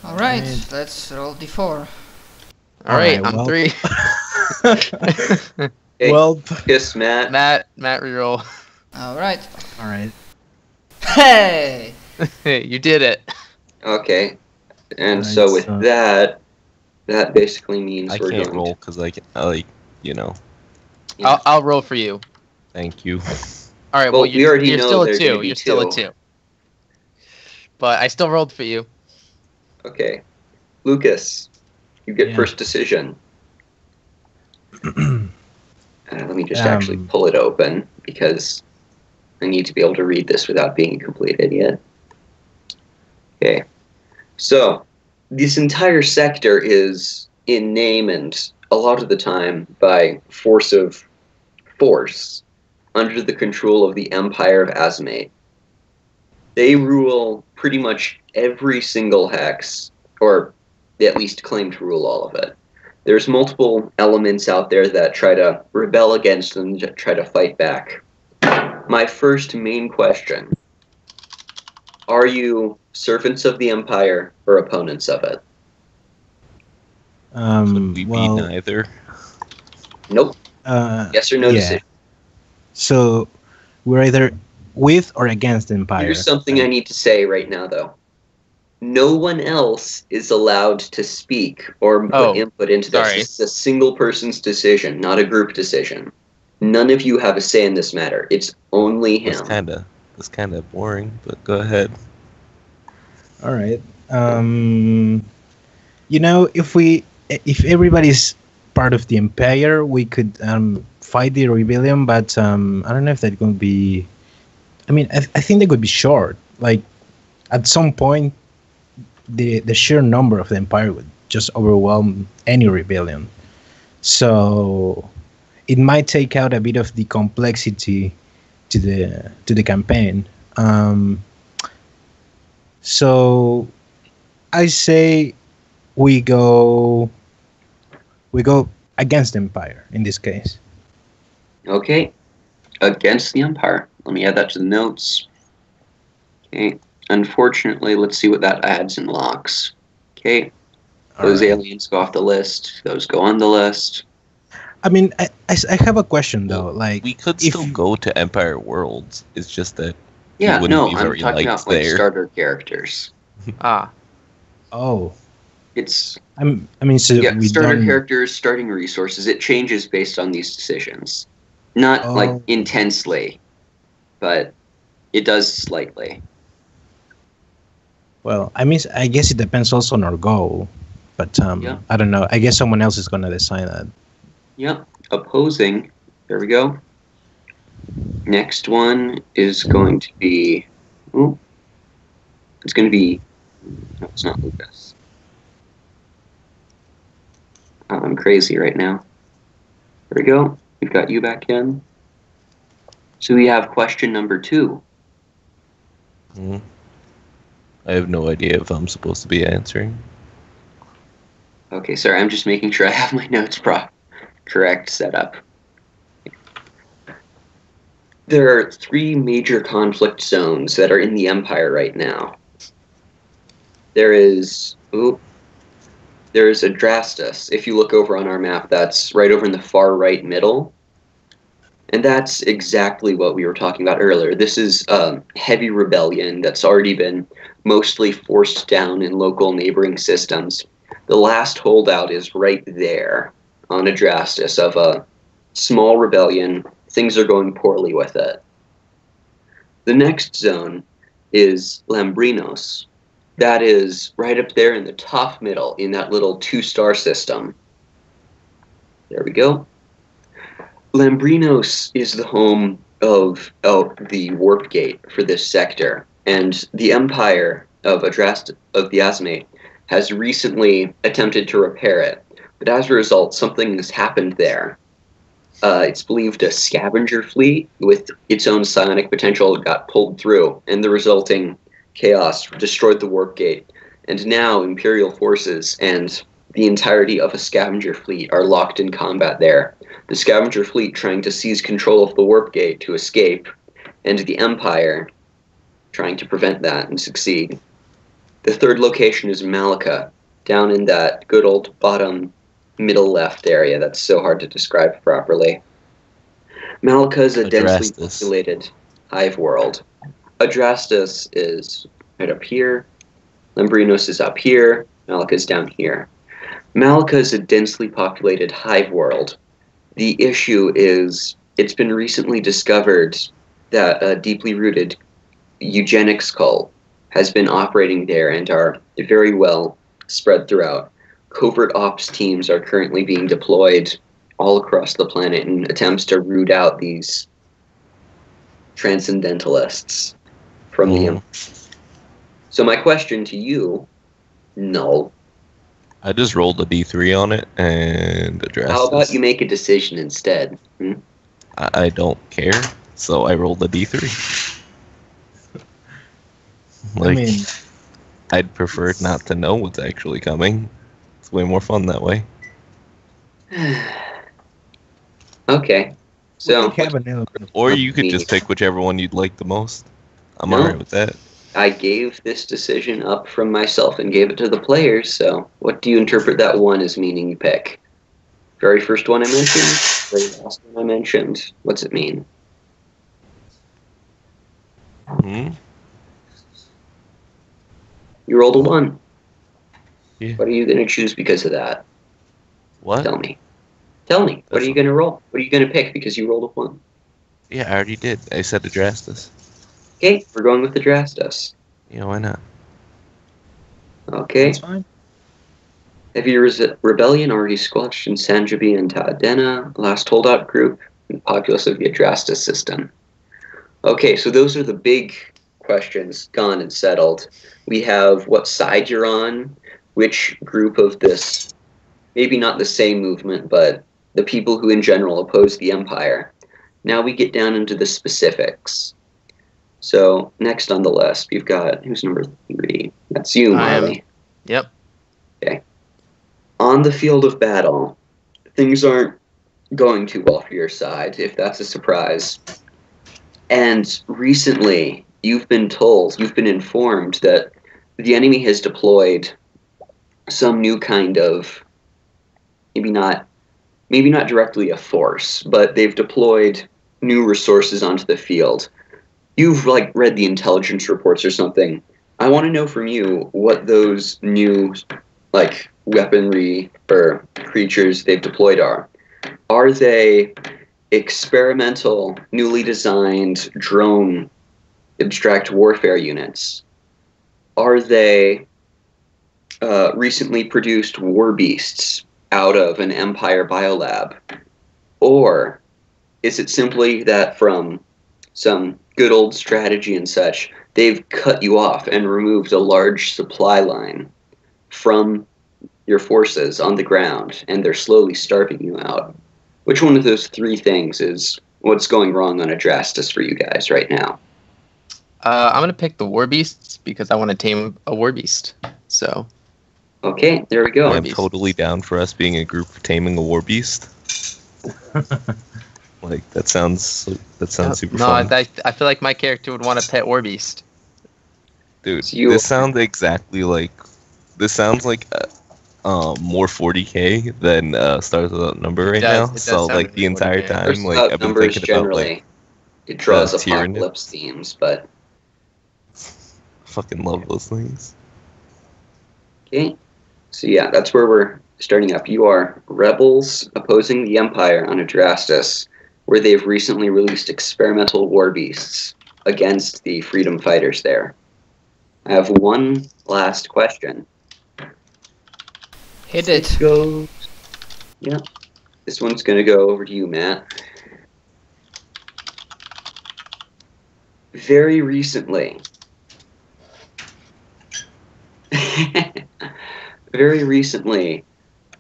Alright, let's roll d4. Alright, Alright, I'm well. 3. Okay. Well, Yes, Matt. Matt reroll. Alright. alright. Hey! You did it. Okay. And Alright, so with so- that basically means I we're can't going roll because I like, you know. Yeah. I'll roll for you. Thank you. Alright, Well, well, we already you're know still they're a gonna 2. be You're still a 2. 2. But I still rolled for you. Okay. Lucas, you get Yeah. first decision. Let me just actually pull it open because I need to be able to read this without being a complete idiot. Okay. So, this entire sector is in name and a lot of the time by force under the control of the Empire of Azmate. They rule pretty much every single hex, or they at least claim to rule all of it. There's multiple elements out there that try to rebel against them, try to fight back. My first main question: are you servants of the Empire or opponents of it? Could we Well, be neither? Nope. Yes or no yeah. decision. So we're either with or against the Empire. Here's something I need to say right now, though. No one else is allowed to speak or put input into this. Sorry. This is a single person's decision, not a group decision. None of you have a say in this matter. It's only him. That's kind of boring, but go ahead. All right. You know, if everybody's part of the Empire, we could fight the rebellion. But I don't know if that's going to be. I mean, I think they could be short. Like, at some point, the sheer number of the Empire would just overwhelm any rebellion. So it might take out a bit of the complexity to the campaign. So I say we go against the Empire in this case. Okay. Against the Empire. Let me add that to the notes. Okay. Unfortunately, let's see what that adds and locks. Okay. Those aliens go off the list. Those go on the list. I mean, I have a question though. Like, We could still go to Empire Worlds. It's just that Yeah, wouldn't no, be I'm very talking liked about like there. starter characters. Ah. oh, It's I mean, so yeah, we starter don't. characters, starting resources. It changes based on these decisions. Not like Oh. intensely, but it does slightly. Well, I mean, I guess it depends also on our goal, but Yeah. I don't know. I guess someone else is gonna decide that. Yep. Opposing. There we go. Next one is going to be. Ooh, it's going to be. No, it's not Lucas. Oh, I'm crazy right now. There we go. We've got you back in. So we have question number 2. Hmm. I have no idea if I'm supposed to be answering. Okay, sorry. I'm just making sure I have my notes correct set up. There are 3 major conflict zones that are in the Empire right now. There is Adrastus. If you look over on our map, that's right over in the far right middle. And that's exactly what we were talking about earlier. This is a heavy rebellion that's already been mostly forced down in local neighboring systems. The last holdout is right there on Adrastus of a small rebellion. Things are going poorly with it. The next zone is Lambrinos. That is right up there in the top middle in that little 2-star system. There we go. Lambrinos is the home of the warp gate for this sector, and the Empire of the Azmate has recently attempted to repair it, but as a result, something has happened there. It's believed a scavenger fleet with its own psionic potential got pulled through, and the resulting chaos destroyed the warp gate. And now Imperial forces and the entirety of a scavenger fleet are locked in combat there. The scavenger fleet trying to seize control of the warp gate to escape, and the Empire trying to prevent that and succeed. The third location is Malika, down in that good old bottom middle left area that's so hard to describe properly. Malika is a densely Adrastus. populated hive world. Adrastus is right up here. Lambrinos is up here. Malika is down here. Malika is a densely populated hive world. The issue is it's been recently discovered that a deeply rooted eugenics cult has been operating there and are very well spread throughout. Covert ops teams are currently being deployed all across the planet in attempts to root out these transcendentalists from the. So my question to you, Null. I just rolled a d3 on it and addressed How about this. you make a decision instead? I don't care, so I rolled a d3. Like, I mean, I'd prefer not to know what's actually coming. It's way more fun that way. Okay. So we have an element. Or you could just pick whichever one you'd like the most. I'm alright with that. I gave this decision up from myself and gave it to the players, so what do you interpret that one as meaning you pick? Very first one I mentioned? Very last one I mentioned? What's it mean? You rolled a 1. Yeah. What are you going to choose because of that? What? Tell me. Tell me. What are you going to roll? What are you going to pick because you rolled a 1? Yeah, I already did. I said Adrastus. Okay, we're going with the Adrastus. Yeah, why not? Okay. That's fine. Heavy rebellion already squelched in Sanjabi and Ta'adena, last holdout group, and populace of the Adrastus system. Okay, so those are the big questions gone and settled. We have what side you're on, which group of this, maybe not the same movement, but the people who in general oppose the Empire. Now we get down into the specifics. So next on the list, we've got, who's number 3? That's you, I am. Marley. Yep. Okay. On the field of battle, things aren't going too well for your side, if that's a surprise. And recently, you've been informed that the enemy has deployed some new kind of, maybe not directly a force, but they've deployed new resources onto the field. You've read the intelligence reports or something. I want to know from you what those new weaponry or creatures they've deployed are. Are they experimental, newly designed drone abstract warfare units? Are they recently produced war beasts out of an Empire biolab? Or is it simply that from some good old strategy and such, they've cut you off and removed a large supply line from your forces on the ground, and they're slowly starving you out? Which one of those 3 things is what's going wrong on Adrastus for you guys right now? I'm going to pick the war beasts because I want to tame a war beast. So. Okay, there we go. I'm totally down for us being a group taming a war beast. That sounds super fun. No, I feel like my character would want a pet war beast. Dude, this sounds exactly like... This sounds like more 40k than Stars Without Number right now. So, the entire 40K. time, I've been Numbers thinking generally, it draws Tyranid. apocalypse themes, but... Fucking love those things. Okay, so yeah, that's where we're starting up. You are rebels opposing the Empire on Adrastus, where they've recently released experimental war beasts against the freedom fighters there. I have one last question. Hit it. Yeah, this one's going to go over to you, Matt. Very recently,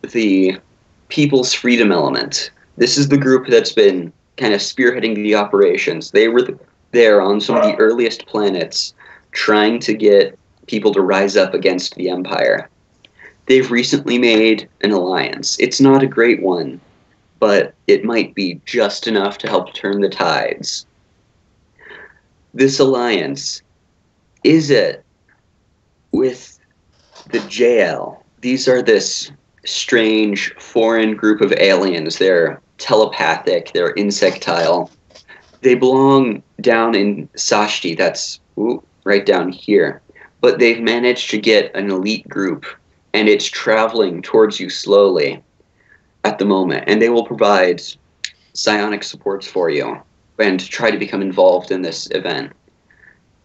the People's Freedom Element, this is the group that's been kind of spearheading the operations. They were there on some of the earliest planets trying to get people to rise up against the Empire. They've recently made an alliance. It's not a great one, but it might be just enough to help turn the tides. This alliance, is it with the JL. These are this strange foreign group of aliens. They're telepathic, they're insectile. They belong down in Sashti, that's right down here. But they've managed to get an elite group, and it's traveling towards you slowly at the moment. And they will provide psionic supports for you and try to become involved in this event.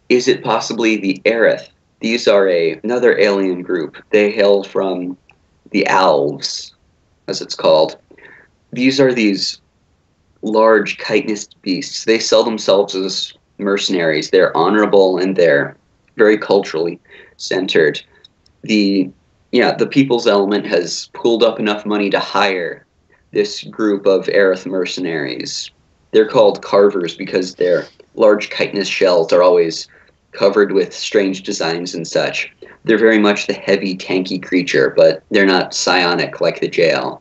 Is it possibly the Aerith? These are another alien group. They hail from the Alves, as it's called. These are these large chitinous beasts. They sell themselves as mercenaries. They're honorable and they're very culturally centered. The People's Element has pulled up enough money to hire this group of Aerith mercenaries. They're called carvers because their large chitinous shells are always covered with strange designs and such. They're very much the heavy, tanky creature, but they're not psionic like the JL.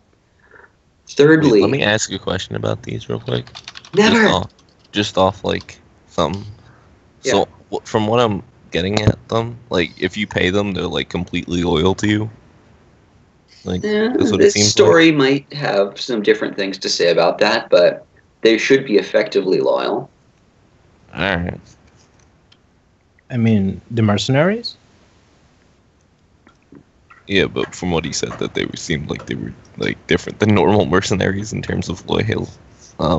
Thirdly... Wait, let me ask you a question about these real quick. Never! Just off like, something. Yeah. So, from what I'm getting at them, like, if you pay them, they're, like, completely loyal to you? Like, that's what it this seems story might have some different things to say about that, but they should be effectively loyal. Alright. I mean, the mercenaries? Yeah, but from what he said, that seemed like they were like different than normal mercenaries in terms of loyal.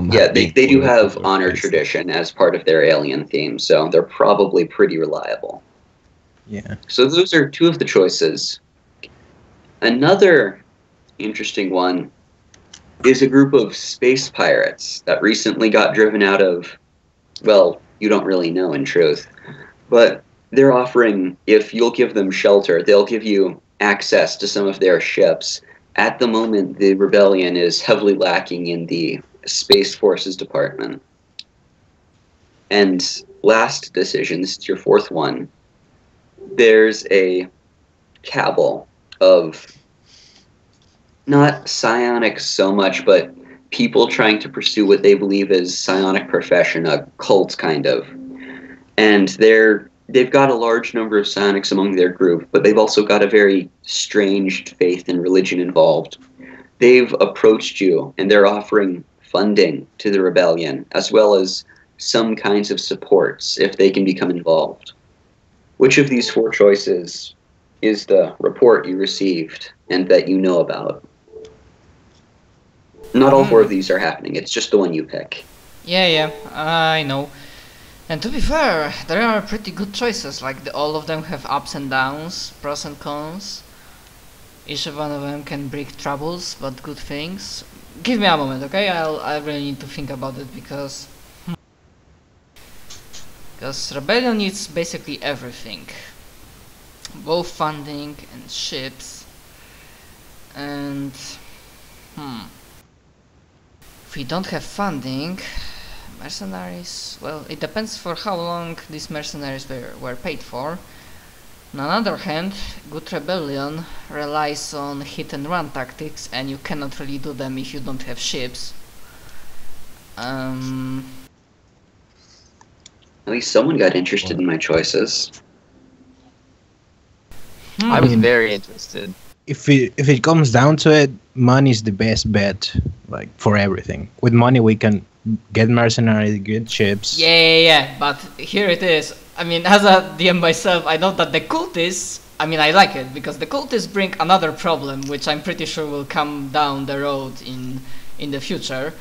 They do have honor tradition as part of their alien theme, so they're probably pretty reliable. Yeah. So those are two of the choices. Another interesting one is a group of space pirates that recently got driven out of, well, you don't really know in truth, but they're offering, if you'll give them shelter, they'll give you access to some of their ships. At the moment, the rebellion is heavily lacking in the Space Forces department. And last decision, this is your fourth one, there's a cabal of not psionics so much, but people trying to pursue what they believe is psionic profession, a cult kind of. And they've got a large number of psionics among their group, but they've also got a very strange faith and religion involved. They've approached you, and they're offering funding to the rebellion, as well as some kinds of supports if they can become involved. Which of these four choices is the report you received and that you know about? Not all four of these are happening, it's just the one you pick. Yeah, I know. And to be fair, there are pretty good choices, like all of them have ups and downs, pros and cons. Each one of them can bring troubles, but good things. Give me a moment, okay? I really need to think about it because Rebellion needs basically everything. Both funding and ships. And if we don't have funding, mercenaries, well, it depends for how long these mercenaries were paid for. On the other hand, good rebellion relies on hit and run tactics, and you cannot really do them if you don't have ships. At least someone got interested in my choices. I was very interested. If it comes down to it, money is the best bet, like, for everything. With money we can get mercenaries, get ships. Yeah, but here it is. I mean, as a DM myself, I know that the cultists, I mean, I like it, because the cultists bring another problem, which I'm pretty sure will come down the road in the future.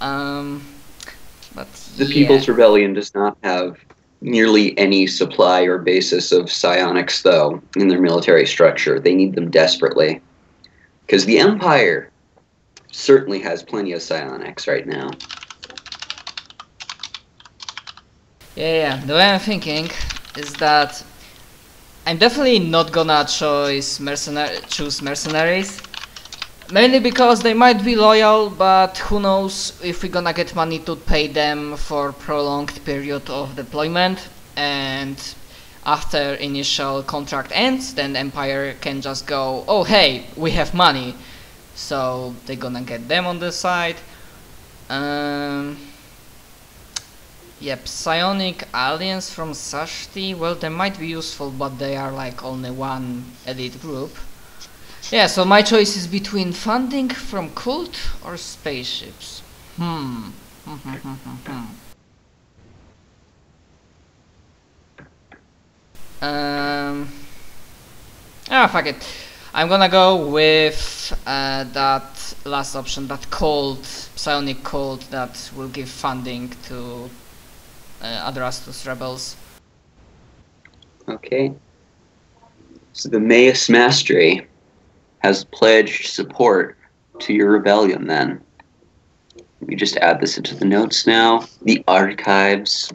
But the People's Rebellion does not have nearly any supply or basis of psionics, though, in their military structure. They need them desperately. Because the Empire certainly has plenty of psionics right now. Yeah, the way I'm thinking is that I'm definitely not gonna choose mercenaries. Mainly because they might be loyal, but who knows if we're gonna get money to pay them for prolonged period of deployment, and after initial contract ends, then Empire can just go, oh hey, we have money, so they're gonna get them on the side. Yep, psionic aliens from Sashti. Well, they might be useful, but they are like only one elite group. Yeah, so my choice is between funding from cult or spaceships. Fuck it. I'm gonna go with that last option, that cult, psionic cult that will give funding to Adrastus rebels. Okay. So the Magus Mastery has pledged support to your rebellion then. Let me just add this into the notes now. The archives.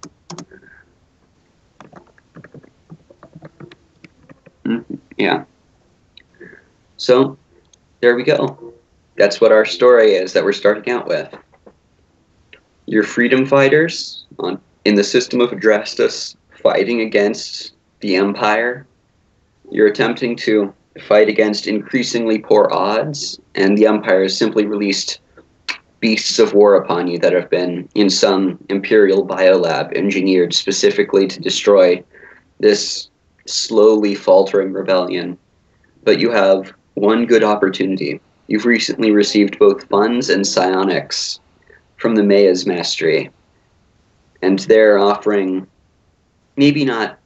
Yeah. So, there we go. That's what our story is that we're starting out with. Your freedom fighters in the system of Adrastus fighting against the Empire. You're attempting to fight against increasingly poor odds, and the Empire has simply released beasts of war upon you that have been in some Imperial biolab engineered specifically to destroy this slowly faltering rebellion. But you have one good opportunity. You've recently received both funds and psionics from the Maya's Mastery, and they're offering maybe not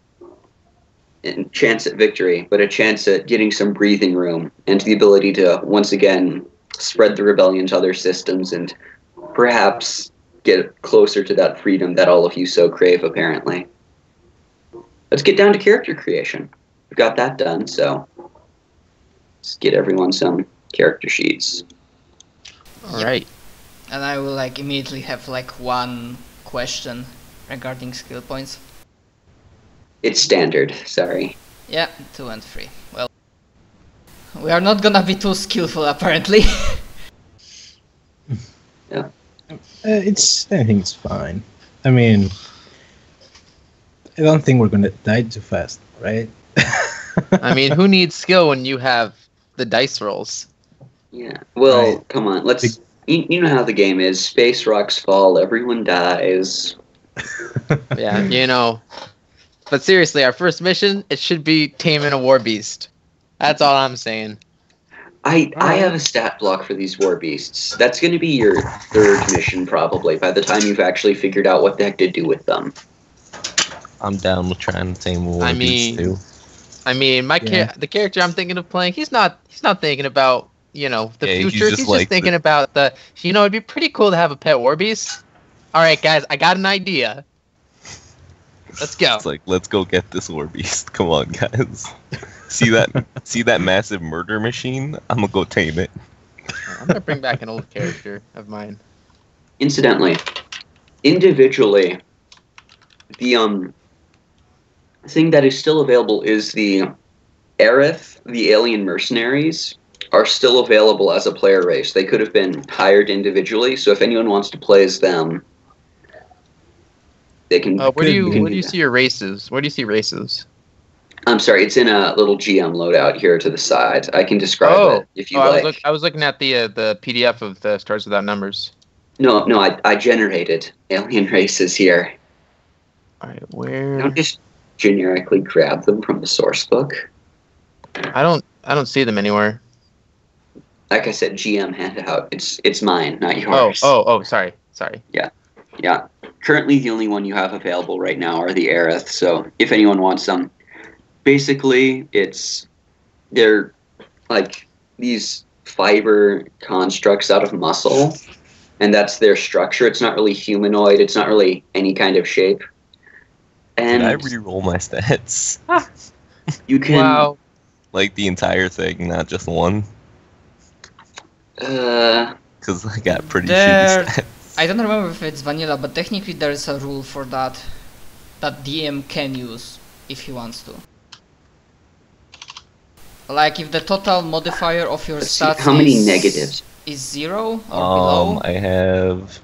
a chance at victory, but a chance at getting some breathing room and the ability to once again spread the rebellion to other systems and perhaps get closer to that freedom that all of you so crave, apparently. Let's get down to character creation. We've got that done, so let's get everyone some character sheets. Alright. And I will like immediately have like one question regarding skill points. It's standard, sorry. Yeah, 2 and 3. Well, we are not gonna be too skillful apparently. Yeah. I think it's fine. I mean, I don't think we're gonna die too fast, right? I mean, who needs skill when you have the dice rolls? Yeah. Well, Right. come on. Let's. You know how the game is. Space rocks fall. Everyone dies. Yeah, you know. But seriously, our first mission, it should be taming a war beast. That's all I'm saying. I have a stat block for these war beasts. That's going to be your third mission probably by the time you've actually figured out what the heck to do with them. I'm down with trying to tame a war beast too. I mean, the character I'm thinking of playing, he's not thinking about, you know, the future. He's just thinking about it'd be pretty cool to have a pet war beast. All right, guys, I got an idea. Let's go. It's like, let's go get this war beast. Come on, guys. See that massive murder machine? I'm gonna go tame it. I'm gonna bring back an old character of mine. Incidentally, individually, the thing that is still available is the Aerith, the alien mercenaries, are still available as a player race. They could have been hired individually, so if anyone wants to play as them, they can. Where do you see your races? Where do you see races? I'm sorry, it's in a little GM loadout here to the side. I can describe it if you like. I was looking at the PDF of the Stars Without Numbers. No, I generated alien races here. All right, where? Don't just generically grab them from the source book. I don't see them anywhere. Like I said, GM handout. It's mine, not yours. Oh, sorry. Yeah. Currently, the only one you have available right now are the Aerith. So, if anyone wants them, basically, they're like these fiber constructs out of muscle, and that's their structure. It's not really humanoid. It's not really any kind of shape. And Can I re-roll my stats? You can. Wow. Like the entire thing, not just one. Because I got pretty shitty stats. I don't remember if it's vanilla, but technically there is a rule for that DM can use if he wants to. Like if the total modifier of your stats how many negatives is 0 or below. I have.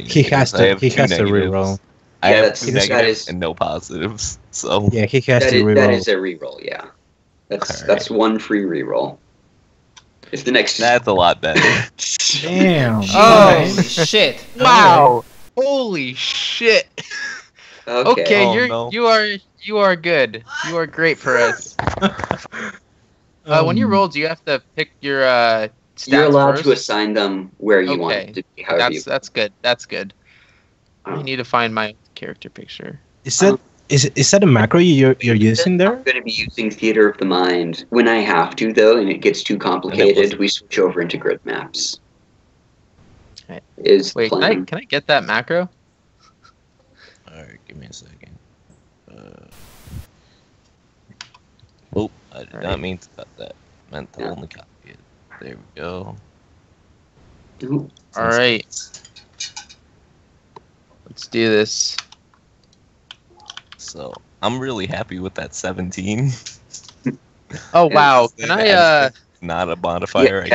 He has to reroll. I have that's- two that negatives is- and no positives. So Yeah, he has to that reroll. is a reroll. Yeah, that's Alright. that's one free reroll. If the next that's a lot better. Damn. Oh shit! Wow. Holy shit. Okay, you are good. You are great, Perez. When you roll, do you have to pick your stats you're allowed first? to assign them where you want it to be. That's good. That's good. I need to find my character picture. Is that a macro you're using there? I'm going to be using Theater of the Mind. When I have to, though, and it gets too complicated, we switch over into grid maps. Right. Wait, can I get that macro? Alright, give me a second. Oh, I did not mean to cut that. I meant to only copy it. There we go. Alright. Let's do this. So, I'm really happy with that 17. Oh, wow. Can I, not a modifier.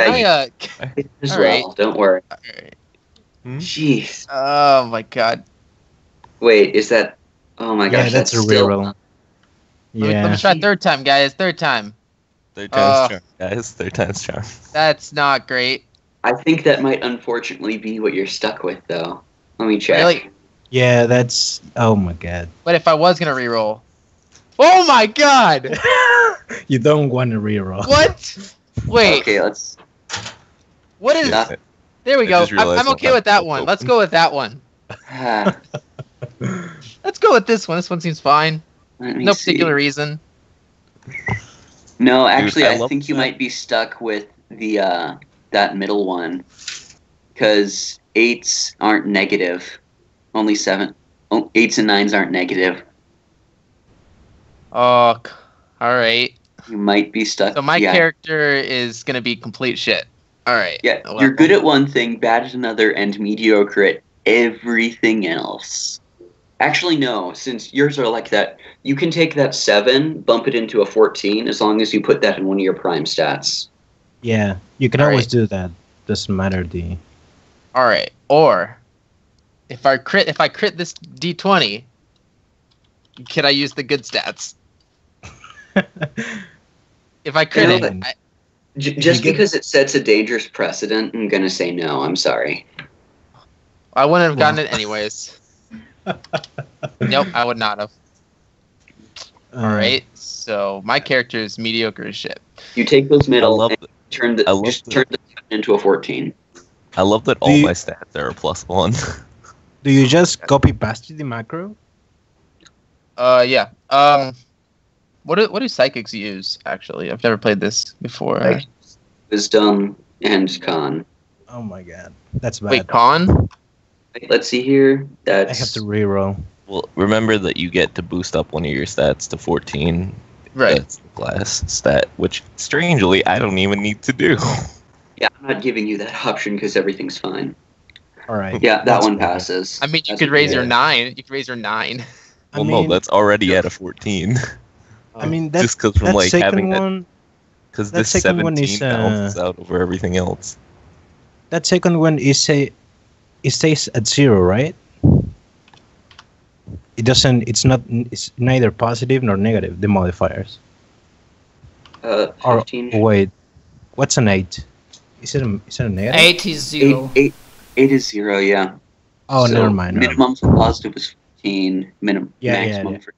As well, don't worry. Alright. Jeez. Oh, my God. Wait, is that... Oh, my gosh, that's a reroll. Let me try third time, guys. Third time. Third time's charm, guys. Third time's charm. That's not great. I think that might unfortunately be what you're stuck with, though. Let me check. Really? Yeah, that's... Oh, my God. But if I was going to reroll... Oh, my God! You don't want to reroll. What? Wait. Okay, let's... What is... There we go. I'm okay with that one. Let's go with that one. Let's go with this one. This one seems fine. No particular reason. No, actually, I think you might be stuck with the that middle one, because 8s aren't negative. Only 7. 8s and 9s aren't negative. Oh, all right. You might be stuck. So my character is gonna be complete shit. All right. Yeah, you're good at one thing, bad at another, and mediocre at everything else. Actually, no, since yours are like that, you can take that 7, bump it into a 14, as long as you put that in one of your prime stats. Yeah, you can always do that. Doesn't matter the... Alright, or... If I crit this D20, can I use the good stats? If I crit it... Just because it sets a dangerous precedent, I'm gonna say no, I'm sorry. I wouldn't have gotten it anyways. Nope, I would not have. Alright, so my character is mediocre as shit. You take those middle and turn the 7 into a 14. I love that all my stats are a +1. Do you just copy paste the macro? Yeah. What do psychics use, actually? I've never played this before. Wisdom and con. Oh my god. That's bad. Wait, con? Let's see here. I have to reroll. Well, remember that you get to boost up one of your stats to 14. Right. That's the class stat, which, strangely, I don't even need to do. Yeah, I'm not giving you that option because everything's fine. Alright. Yeah, that one passes. I mean, you could raise your 9. You could raise your 9. Well, no, that's already at a 14. I mean, just because from like having that, because this second 17 balances out over everything else. That second one it stays at 0, right? It doesn't. It's neither positive nor negative. The modifiers. 15. Or wait, what's an 8? Is it a negative? 8 is 0. 8 is 0. Yeah. Oh, so never mind. Minimum for positive is 15. Maximum for